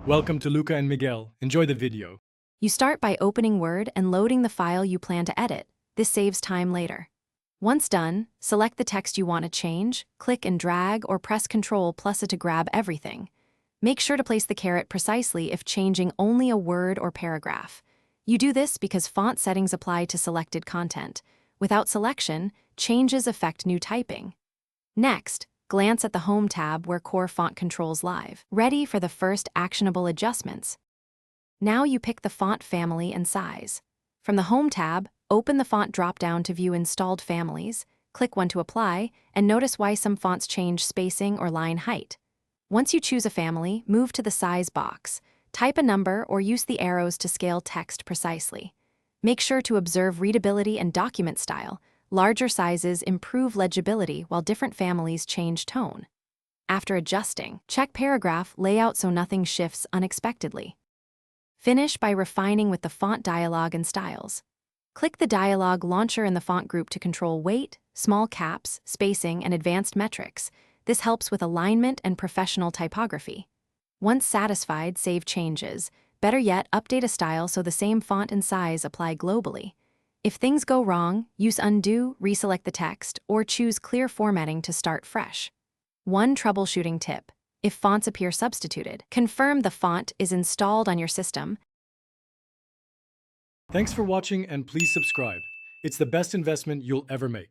Welcome to Luca and Miguel. Enjoy the video. You start by opening Word and loading the file you plan to edit. This saves time later. Once done, select the text you want to change, click and drag, or press Ctrl+A to grab everything. Make sure to place the caret precisely if changing only a word or paragraph. You do this because font settings apply to selected content. Without selection, changes affect new typing. Next, glance at the Home tab where core font controls live, ready for the first actionable adjustments. Now you pick the font family and size. From the Home tab, open the font drop-down to view installed families, click one to apply, and notice why some fonts change spacing or line height. Once you choose a family, move to the size box. Type a number or use the arrows to scale text precisely. Make sure to observe readability and document style. Larger sizes improve legibility while different families change tone. After adjusting, check paragraph layout so nothing shifts unexpectedly. Finish by refining with the font dialog and styles. Click the dialog launcher in the font group to control weight, small caps, spacing, and advanced metrics. This helps with alignment and professional typography. Once satisfied, save changes. Better yet, update a style so the same font and size apply globally. If things go wrong, use undo, reselect the text, or choose clear formatting to start fresh. One troubleshooting tip: if fonts appear substituted, confirm the font is installed on your system. Thanks for watching and please subscribe. It's the best investment you'll ever make.